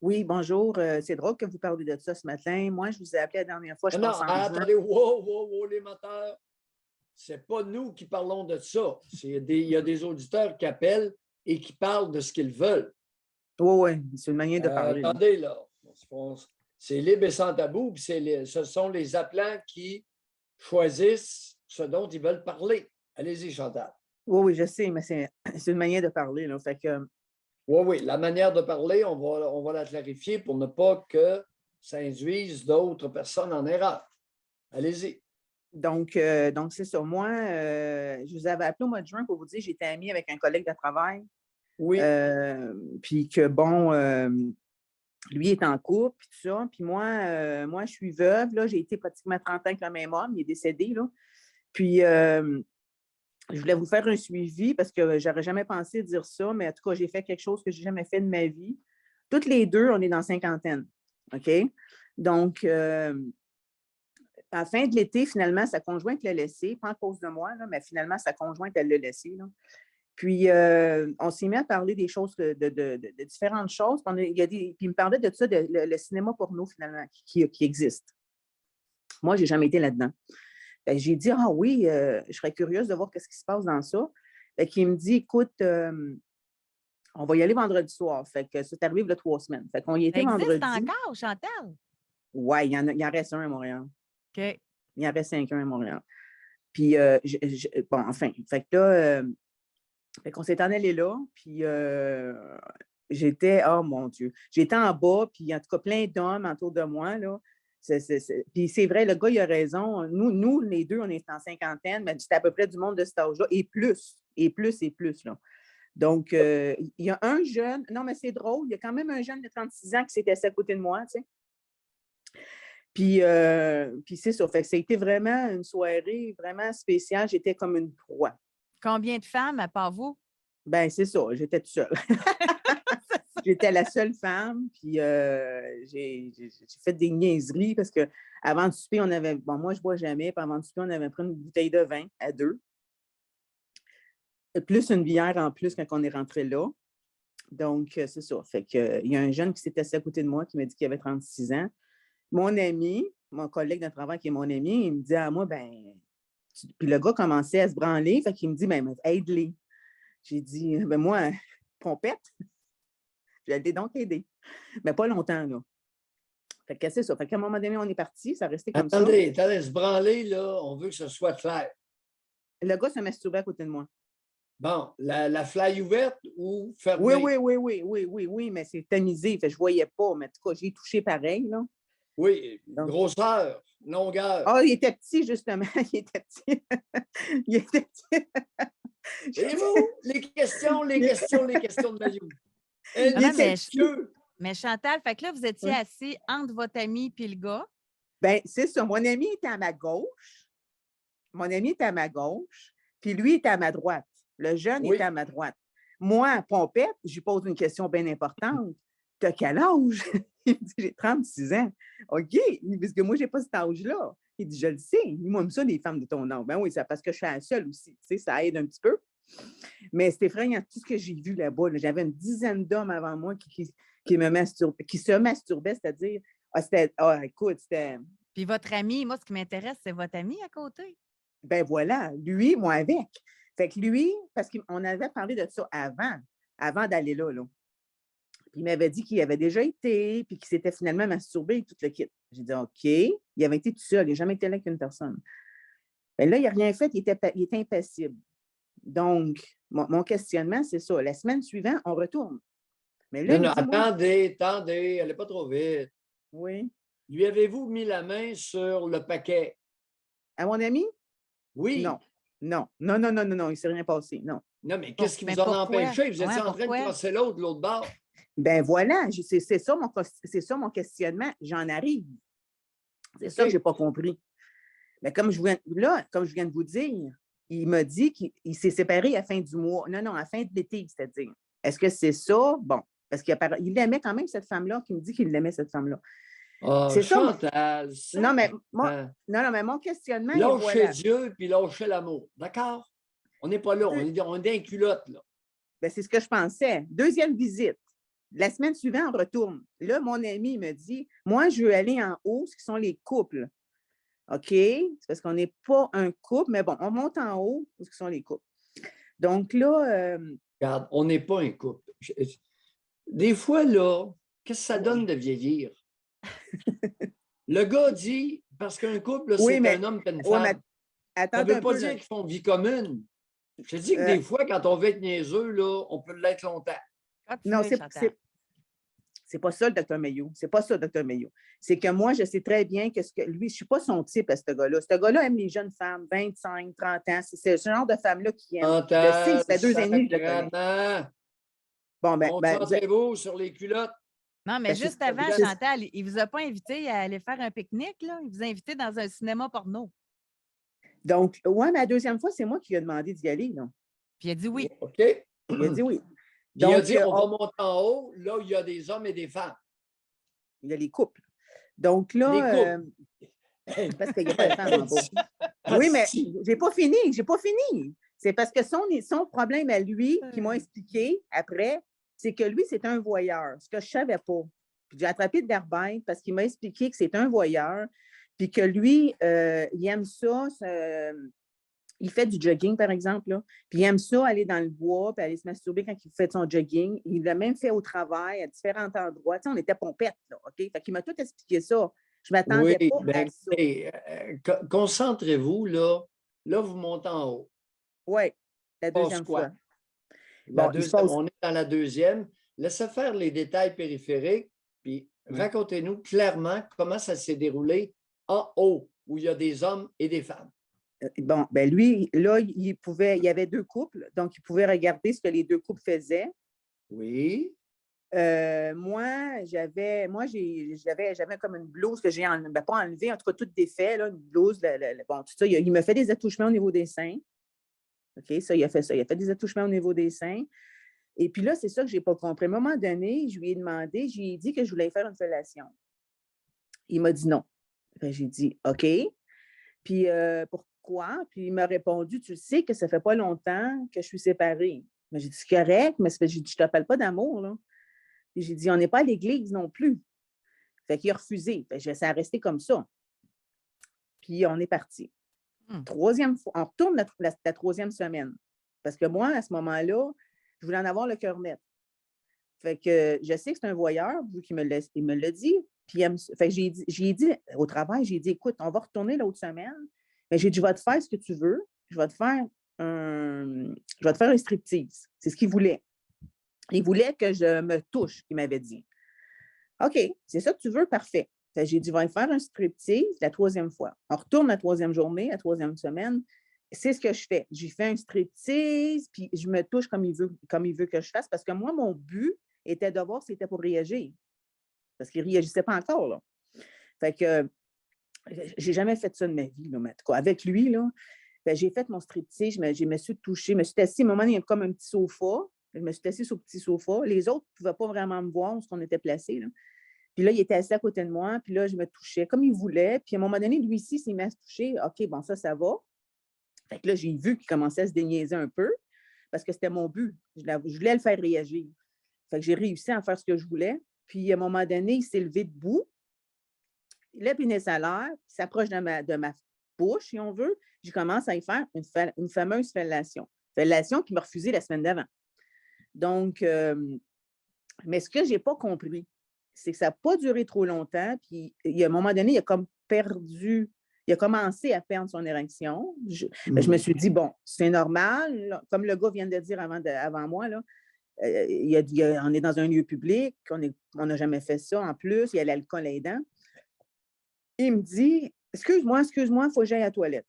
Oui, bonjour. C'est drôle que vous parlez de ça ce matin. Moi, je vous ai appelé la dernière fois, je Non, non, pense en juin. attendez, wow, wow, wow, les moteurs. C'est pas nous qui parlons de ça. Il y a des auditeurs qui appellent et qui parlent de ce qu'ils veulent. Oui, oui, c'est une manière de parler, là. Attendez, là. C'est libre et sans tabou, puis ce sont les appelants qui choisissent ce dont ils veulent parler. Allez-y, Chantal. Oui, oui, je sais, mais c'est une manière de parler, là. Fait que, Oui, oui, la manière de parler, on va la clarifier pour ne pas que ça induise d'autres personnes en erreur. Allez-y. donc c'est ça. Moi, je vous avais appelé au mois de juin pour vous dire que j'étais amie avec un collègue de travail. Oui, Puis que, bon, lui est en couple, puis tout ça. Puis moi, je suis veuve, là. J'ai été pratiquement 30 ans avec le même homme. Il est décédé, là. Puis, je voulais vous faire un suivi parce que j'aurais jamais pensé dire ça, mais en tout cas, j'ai fait quelque chose que j'ai jamais fait de ma vie. Toutes les deux, on est dans cinquantaine. OK? Donc, à la fin de l'été, finalement, sa conjointe l'a laissé, pas à cause de moi, là, mais finalement, sa conjointe, elle l'a laissé, là. Puis, on s'est mis à parler des choses, de différentes choses. Puis il me parlait de ça, le cinéma porno, finalement, qui existe. Moi, je n'ai jamais été là-dedans. Ben, j'ai dit, ah oui, je serais curieuse de voir ce qui se passe dans ça. Fait qu'il me dit, écoute, on va y aller vendredi soir. Fait que ça t'arrive le 3 semaines. Fait qu'on y Ça était existe vendredi. encore, Chantal? Ouais, il en reste un à Montréal. OK. Il en reste 5 à Montréal. Puis, bon, enfin, fait que là, fait qu'on s'est en allé là, puis j'étais, oh mon Dieu, j'étais en bas, puis en tout cas, plein d'hommes autour de moi, là. Puis c'est vrai, le gars, il a raison. Nous, les deux, on est en cinquantaine, mais c'était à peu près du monde de cet âge-là, et plus, et plus, et plus, là. Donc, il y a un jeune, non, mais c'est drôle, il y a quand même un jeune de 36 ans qui s'était assis à côté de moi, tu sais. Puis c'est ça, fait que ça a été vraiment une soirée vraiment spéciale. J'étais comme une proie. Combien de femmes, à part vous? Ben c'est ça, j'étais toute seule. J'étais la seule femme, puis j'ai fait des niaiseries parce qu'avant de souper, on avait, bon, moi, je ne bois jamais, puis avant de souper, on avait pris une bouteille de vin à deux, plus une bière en plus quand on est rentré là. Donc, c'est ça. Fait que, il y a un jeune qui s'est assis à côté de moi qui m'a dit qu'il avait 36 ans. Mon ami, mon collègue de travail qui est mon ami, il me dit à moi, ben, puis le gars commençait à se branler, fait qu'il me dit, ben, aide-les. J'ai dit, ben moi, pompette, j'allais donc aider. Mais pas longtemps, là. Fait que c'est ça. Fait qu'à un moment donné, on est parti, ça restait comme ça. attendez, se branler, là, on veut que ce soit clair. Le gars se masturbait à côté de moi. Bon, la fly ouverte ou Oui, fermée? oui, mais c'est tamisé. Fait que je voyais pas, mais en tout cas, j'ai touché pareil, là. Oui, Donc, grosseur, longueur. il était petit, justement. Il était petit. Il était petit. Voyez-vous, les questions de Mayou. Non, non, Incestueux. mais Chantal, fait que là, vous étiez assis entre votre ami et le gars. Ben, c'est ça. Mon ami était à ma gauche. Mon ami était à ma gauche, puis lui était à ma droite. Le jeune Oui. était à ma droite. Moi, Pompette, je lui pose une question bien importante. Tu as quel âge? Il me dit, j'ai 36 ans. OK, parce que moi, je n'ai pas cet âge-là. Il dit, je le sais. Moi, j'aime ça, les femmes de ton âge. Ben oui, c'est parce que je suis la seule aussi. Tu sais, ça aide un petit peu. Mais c'est effrayant, tout ce que j'ai vu là-bas. Là, j'avais une dizaine d'hommes avant moi qui se masturbaient, c'est-à-dire, écoute, c'était. Puis votre ami, moi, ce qui m'intéresse, c'est votre ami à côté. Ben voilà, lui, moi avec. Fait que lui, parce qu'on avait parlé de ça avant d'aller là, là. Puis il m'avait dit qu'il avait déjà été, puis qu'il s'était finalement masturbé et tout le kit. J'ai dit OK. Il avait été tout seul, il n'a jamais été là qu'une personne. Ben là, il n'a rien fait, il était impassible. Donc, mon questionnement, c'est ça. La semaine suivante, on retourne. Mais là, Non, il me non, dit, moi, attendez, allez pas trop vite. oui. Lui avez-vous mis la main sur le paquet? À mon ami? Oui. Non. Non, non, non, non, non, non, il ne s'est rien passé. Non. Non, mais qu'est-ce qui Mais vous en a pourquoi? empêché? Vous étiez Ouais, en train de pourquoi? crosser l'autre de l'autre bord. Ben voilà, c'est ça mon questionnement. J'en arrive. C'est ça que OK. je n'ai pas compris. Mais comme je viens de vous dire, il m'a dit qu'il s'est séparé à la fin du mois. Non, non, à la fin de l'été, c'est-à-dire. Est-ce que c'est ça? Bon, parce qu'il aimait quand même cette femme-là, qui me dit qu'il aimait cette femme-là. Oh, C'est ça. Chantal, Non, mais sacrément. non, mais mon questionnement est Lâchez voilà. Dieu puis lâchez l'amour. D'accord? On n'est pas là. On est dans culotte, là. Ben, c'est ce que je pensais. Deuxième visite. La semaine suivante, on retourne. Là, mon ami me dit, moi, je veux aller en haut, ce qui sont les couples. OK? C'est parce qu'on n'est pas un couple, mais bon, on monte en haut, ce qui sont les couples. Donc là, Regarde, on n'est pas un couple. Des fois, là, qu'est-ce que ça donne de vieillir? Le gars dit, parce qu'un couple, là, oui, c'est mais, un homme et une ouais, mais femme. Ça attendez ne veut un pas peu, dire là. qu'ils font vie commune. Je te dis que Euh, des fois, quand on veut être niaiseux, là, on peut l'être longtemps. non, Continuez, Chantal. c'est pas ça, le Dr. Mayo. C'est pas ça, le Dr. Mayo. C'est que moi, je sais très bien que lui, je suis pas son type à ce gars-là. Ce gars-là aime les jeunes femmes, 25, 30 ans. C'est ce genre de femme-là qui aime. Je le sais, ça fait 2 ans et demi que je le connais. Sacrément. Bon, Concentrez-vous sur les culottes. Non, mais Ben, juste c'est- avant, c'est- Chantal, il ne vous a pas invité à aller faire un pique-nique, là? Il vous a invité dans un cinéma porno. donc, ouais, mais la deuxième fois, c'est moi qui lui ai demandé d'y aller, là. Puis il a dit oui. OK? Il a dit oui. Il a Donc, dit, on va monter en haut, là où il y a des hommes et des femmes. il y a les couples. Donc Les là, couples. parce qu'il n'y a pas de femmes en bas. Oui, mais j'ai pas fini. C'est parce que son problème à lui, qui m'a expliqué après, c'est que lui, c'est un voyeur, ce que je ne savais pas. Puis j'ai attrapé de l'herbe parce qu'il m'a expliqué que c'est un voyeur, puis que lui, il aime ça. Il fait du jogging, par exemple, là, puis il aime ça, aller dans le bois, puis aller se masturber quand il fait son jogging. Il l'a même fait au travail, à différents endroits. Tu sais, on était pompettes, là, OK? Fait qu'il m'a tout expliqué ça. Je ne Oui, m'attendais pas à ça. concentrez-vous, là. Là, vous montez en haut. Oui, la Passe deuxième quoi? fois. Bon, il se passe... On est dans la deuxième. Laissez faire les détails périphériques, puis racontez-nous clairement comment ça s'est déroulé en haut, où il y a des hommes et des femmes. Bon, ben lui, là, il y avait 2 couples, donc il pouvait regarder ce que les 2 couples faisaient. Oui. Moi, j'avais comme une blouse que j'ai pas enlevée, en tout cas toute défait, là, une blouse, bon, tout ça. Il me fait des attouchements au niveau des seins. OK, ça, il a fait ça. Il a fait des attouchements au niveau des seins. Et puis là, c'est ça que je n'ai pas compris. À un moment donné, je lui ai dit que je voulais faire une fellation. Il m'a dit non. J'ai dit OK. Puis pourquoi? Puis il m'a répondu, tu sais que ça ne fait pas longtemps que je suis séparée. Mais j'ai dit, c'est correct, mais j'ai dit, je ne t'appelle pas d'amour, là. Puis j'ai dit, on n'est pas à l'église non plus. Fait qu'il a refusé. Ça a resté comme ça. Puis on est parti. Troisième fois, on retourne la troisième semaine. Parce que moi, à ce moment-là, je voulais en avoir le cœur net. Fait que je sais que c'est un voyeur, vu qu'il me l'a dit. Puis fait que j'ai dit au travail, j'ai dit, écoute, on va retourner l'autre semaine. Mais j'ai dit, je vais te faire ce que tu veux. Je vais te faire un striptease. C'est ce qu'il voulait. Il voulait que je me touche, il m'avait dit. OK, c'est ça que tu veux? Parfait. J'ai dit, je vais faire un striptease la troisième fois. On retourne la troisième journée, la troisième semaine. C'est ce que je fais. J'ai fait un striptease, puis je me touche comme il veut que je fasse, parce que moi, mon but était de voir s'il était pour réagir. Parce qu'il ne réagissait pas encore, là. Fait que j'ai jamais fait ça de ma vie, là, mais en tout cas, avec lui, là, j'ai fait mon striptease, je me suis touchée, je me suis assise, à un moment donné, il y a comme un petit sofa. Je me suis assise sur le petit sofa. Les autres ne pouvaient pas vraiment me voir où on était placés, là. Puis là, il était assis à côté de moi, puis là, je me touchais comme il voulait. Puis à un moment donné, lui ici, s'il m'a touché, OK, bon, ça va. Fait que là, j'ai vu qu'il commençait à se déniaiser un peu, parce que c'était mon but. Je voulais le faire réagir. Fait que j'ai réussi à faire ce que je voulais. Puis à un moment donné, il s'est levé debout. Le pénis à l'air, il s'approche de ma bouche, si on veut. Je commence à y faire une fameuse fellation. Fellation qu'il m'a refusée la semaine d'avant. Donc, mais ce que je n'ai pas compris, c'est que ça n'a pas duré trop longtemps. Puis, à un moment donné, il a commencé à perdre son érection. Je me suis dit, bon, c'est normal. Là, comme le gars vient de dire avant moi, là, on est dans un lieu public, on n'a jamais fait ça. En plus, il y a l'alcool aidant. Il me dit, excuse-moi, il faut que j'aille à la toilette.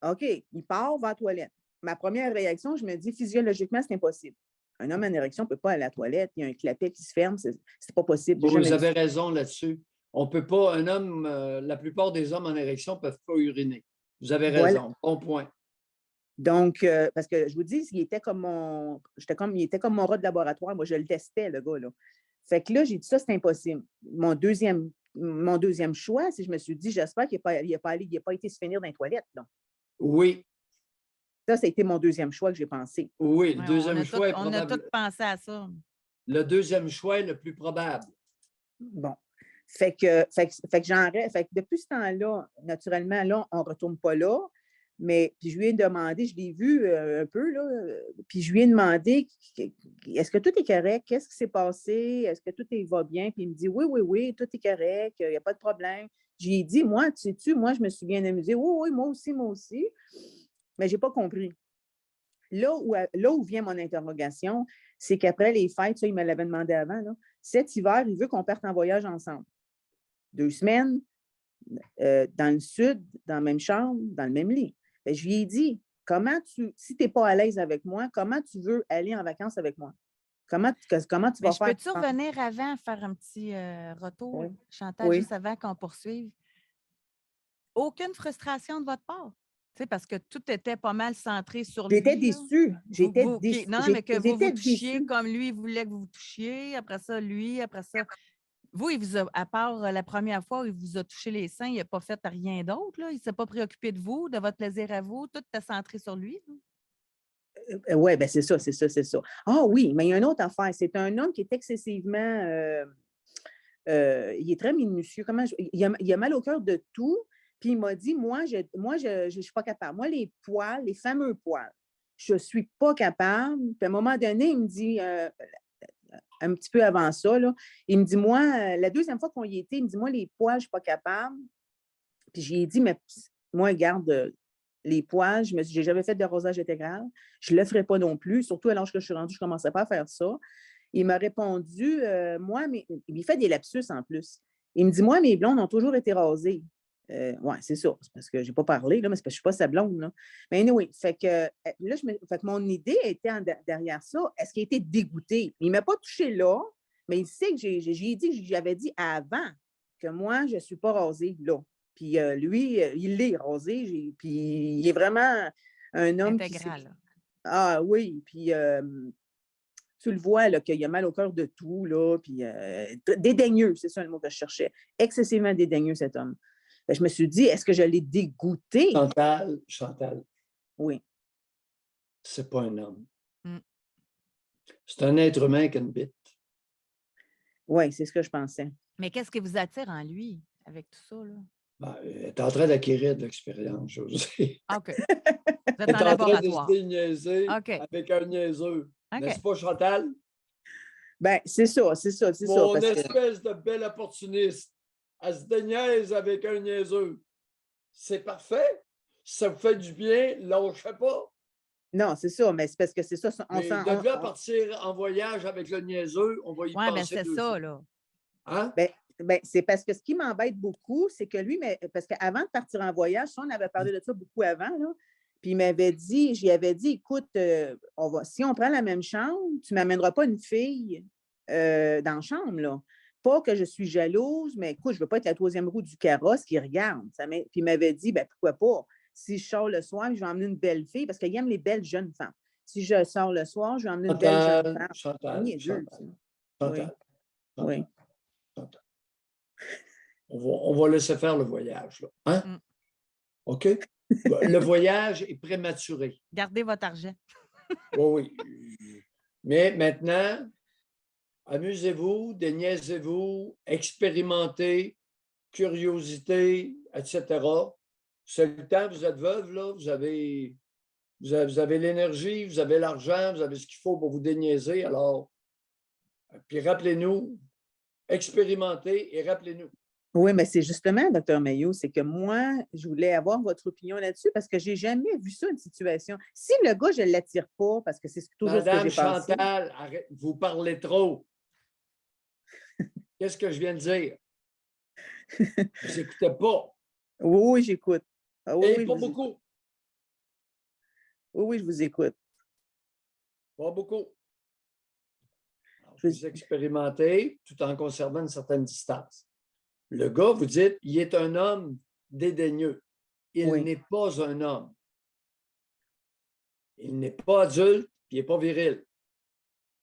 OK, il part, va à la toilette. Ma première réaction, je me dis, physiologiquement, c'est impossible. Un homme en érection ne peut pas aller à la toilette, il y a un clapet qui se ferme, c'est pas possible. Vous avez raison là-dessus. On ne peut pas, la plupart des hommes en érection ne peuvent pas uriner. Vous avez raison, bon point. Donc, parce que je vous dis, il était comme mon rat de laboratoire. Moi, je le testais, le gars, là. Fait que là, j'ai dit ça, c'est impossible. Mon deuxième choix, c'est je me suis dit, j'espère qu'il n'a pas été se finir dans les toilettes, là. Oui. Ça a été mon deuxième choix que j'ai pensé. Oui, le deuxième choix est On a probable. tous pensé à ça. le deuxième choix est le plus probable. Bon. Fait que j'en reste. Fait que depuis ce temps-là, naturellement, là, on ne retourne pas là. Mais puis je lui ai demandé, je l'ai vu un peu, là, puis je lui ai demandé est-ce que tout est correct? Qu'est-ce qui s'est passé? Est-ce que tout va bien? Puis il me dit oui, oui, oui, tout est correct, il n'y a pas de problème. J'ai dit, moi, tu sais-tu, moi, je me suis bien amusée. Oui, oui, moi aussi, moi aussi. Mais je n'ai pas compris. Là où vient mon interrogation, c'est qu'après les fêtes, ça, il me l'avait demandé avant, là, cet hiver, il veut qu'on parte en voyage ensemble. 2 semaines, dans le sud, dans la même chambre, dans le même lit. Et je lui ai dit, si tu n'es pas à l'aise avec moi, comment tu veux aller en vacances avec moi? Comment tu Mais vas je faire? peux-tu revenir avant, faire un petit retour, Oui. Chantal, Oui. juste avant qu'on poursuive? Aucune frustration de votre part? Tu sais, parce que tout était pas mal centré sur lui. J'étais là. déçue. J'étais OK. déçue. Non, mais que vous J'étais touchiez déçue. comme lui, il voulait que vous touchiez. Après ça, lui, après ça. Vous, il vous a, à part la première fois où il vous a touché les seins, il n'a pas fait rien d'autre. Là. Il ne s'est pas préoccupé de vous, de votre plaisir à vous. Tout était centré sur lui. Oui, bien, c'est ça, c'est ça, c'est ça. Ah oui, mais il y a une autre affaire. C'est un homme qui est excessivement. Il est très minutieux. Il a mal au cœur de tout. Puis il m'a dit, moi, je suis pas capable. Moi, les poils, les fameux poils, je ne suis pas capable. Puis à un moment donné, il me dit, un petit peu avant ça, là, il me dit, moi, la deuxième fois qu'on y était, il me dit, moi, les poils, je ne suis pas capable. Puis j'ai dit, mais moi, garde les poils, je n'ai jamais fait de rosage intégral. Je ne le ferai pas non plus. Surtout à l'âge que je suis rendue, je ne commençais pas à faire ça. Il m'a répondu, il fait des lapsus en plus. Il me dit, moi, mes blondes ont toujours été rasées. Oui, c'est ça. C'est parce que je n'ai pas parlé, là, mais c'est parce que je ne suis pas sa blonde. Là. Mais anyway, fait que là, fait que mon idée était derrière ça. Est-ce qu'il a été dégoûté? Il ne m'a pas touché là, mais il sait que j'avais dit avant que moi, je ne suis pas rasée là. Puis lui, il l'est rasé. Puis il est vraiment un homme Intégral. qui. Ah oui, puis tu le vois là, qu'il a mal au cœur de tout, là, puis dédaigneux, c'est ça le mot que je cherchais. Excessivement dédaigneux, cet homme. Je me suis dit, est-ce que je l'ai dégoûté? Chantal, Oui. c'est pas un homme. Mm. C'est un être humain qui a une bite. Oui, c'est ce que je pensais. Mais qu'est-ce qui vous attire en lui avec tout ça? Là? Ben, elle est en train d'acquérir de l'expérience, Josée. OK. Vous Elle êtes est en en train de laboratoire. se déniaiser OK. avec un niaiseux. OK. N'est-ce pas, Chantal? Ben, c'est ça. Mon Parce que... espèce de bel opportuniste. Elle se déniaise avec un niaiseux. C'est parfait. Si ça vous fait du bien, lâchez pas. Non, c'est ça, mais c'est parce que c'est ça. Mais de là partir en voyage avec le niaiseux, on va y Oui, mais penser c'est 2 ça, fois. là. Hein? Ben, c'est parce que ce qui m'embête beaucoup, c'est que lui, parce qu'avant de partir en voyage, ça, on avait parlé de ça beaucoup avant, là, puis j'y avais dit, écoute, si on prend la même chambre, tu ne m'amèneras pas une fille dans la chambre, là. Pas que je suis jalouse, mais écoute, je ne veux pas être la troisième roue du carrosse qui regarde. Puis il m'avait dit, ben pourquoi pas? Si je sors le soir, je vais emmener une belle fille, parce qu'il aime les belles jeunes femmes. Si je sors le soir, je vais emmener une belle jeune femme. Chantal, Oui. Oui. Chantal. On va laisser faire le voyage. Là. Hein? Mm. OK? Le voyage est prématuré. Gardez votre argent. Oui, oui. Mais maintenant, amusez-vous, déniaisez-vous, expérimentez, curiosité, etc. C'est le temps, vous êtes veuve, là, vous avez l'énergie, vous avez l'argent, vous avez ce qu'il faut pour vous déniaiser. Alors, puis rappelez-nous, expérimentez et rappelez-nous. Oui, mais c'est justement, Dr. Mayo, c'est que moi, je voulais avoir votre opinion là-dessus parce que je n'ai jamais vu ça, une situation. Si le gars, je ne l'attire pas, parce que c'est toujours ce que Madame j'ai pensé. Chantal, arrête, vous parlez trop. Qu'est-ce que je viens de dire? Vous n'écoutez pas. Oui, j'écoute. Et pas beaucoup. Oui, je vous écoute. Pas beaucoup. Alors, vous expérimentez tout en conservant une certaine distance. Le gars, vous dites, il est un homme dédaigneux. Il n'est pas un homme. Il n'est pas adulte, puis il n'est pas viril.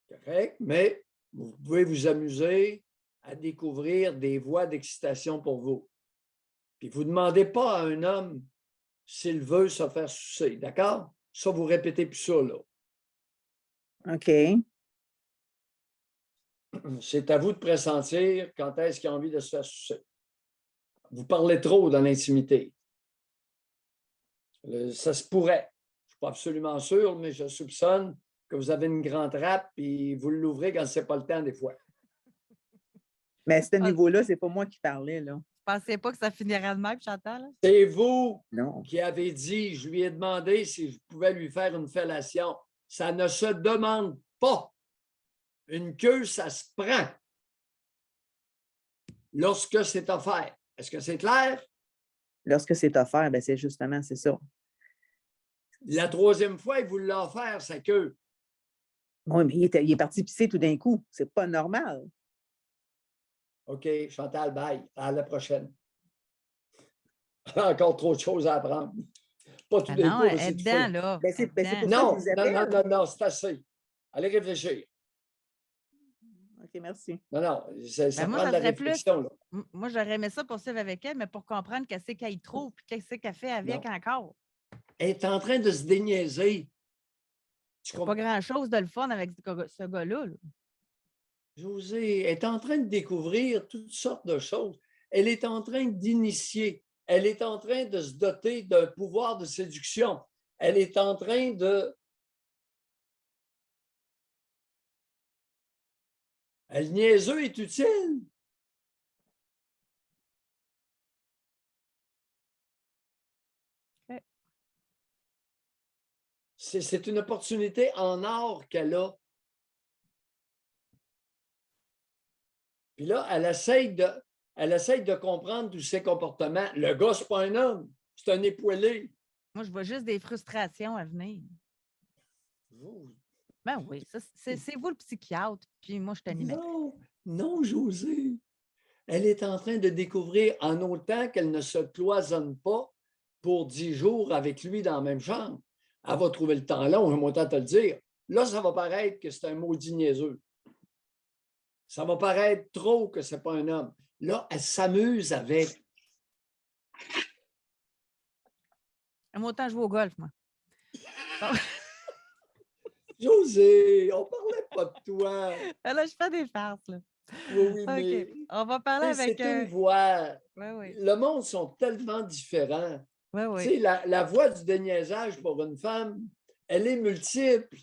Correct? Mais vous pouvez vous amuser à découvrir des voies d'excitation pour vous. Puis vous ne demandez pas à un homme s'il veut se faire sucer. D'accord? Ça, vous répétez plus ça, là. OK. c'est à vous de pressentir quand est-ce qu'il a envie de se faire sucer. Vous parlez trop dans l'intimité. Ça se pourrait. Je ne suis pas absolument sûr, mais je soupçonne que vous avez une grande trappe et vous l'ouvrez quand ce n'est pas le temps des fois. Mais à ce niveau-là, c'est pas moi qui parlais, là. Je ne pensais pas que ça finirait de même, Chantal. C'est vous Non. qui avez dit, je lui ai demandé si je pouvais lui faire une fellation. Ça ne se demande pas. Une queue, ça se prend. Lorsque c'est offert. Est-ce que c'est clair? Lorsque c'est offert, ben c'est justement, c'est ça. La troisième fois, il vous l'a offert, sa queue. Oui, mais il est parti pisser tout d'un coup. C'est pas normal. OK, Chantal, bye. À la prochaine. Encore trop de choses à apprendre. Pas tout d'un Non, coup. elle est dedans, là. Ben, c'est pour ça que Non, je vous appelle. non, c'est assez. Allez réfléchir. OK, merci. Non, ça Ben, moi, prend de la ça serait plus. réflexion. Là. Moi, j'aurais aimé ça poursuivre avec elle, mais pour comprendre qu'est-ce qu'elle y trouve et qu'est-ce qu'elle fait avec encore. Elle est en train de se déniaiser. Pas grand-chose de le fun avec ce gars-là. Là. José, elle est en train de découvrir toutes sortes de choses. Elle est en train d'initier. Elle est en train de se doter d'un pouvoir de séduction. Elle est en train de... Le niaiseux est utile. Okay. C'est une opportunité en or qu'elle a. Puis là, elle essaye de comprendre tous ses comportements. Le gars, ce n'est pas un homme, c'est un époilé. Moi, je vois juste des frustrations à venir. Vous... Ben oui, c'est vous le psychiatre, puis moi, je t'anime. Non, José. Elle est en train de découvrir en autant qu'elle ne se cloisonne pas pour 10 jours avec lui dans la même chambre. Elle va trouver le temps long, je m'entends te le dire. Là, ça va paraître que c'est un maudit niaiseux. Ça va paraître trop que ce n'est pas un homme. Là, elle s'amuse avec. J'aime autant jouer au golf, moi. Bon. José, on ne parlait pas de toi. Là, je fais des farces, là. Oui, OK. mais On va parler avec... c'est une voix. Oui. Le monde sont tellement différents. Oui. Tu sais, la voix du déniaisage pour une femme, elle est multiple.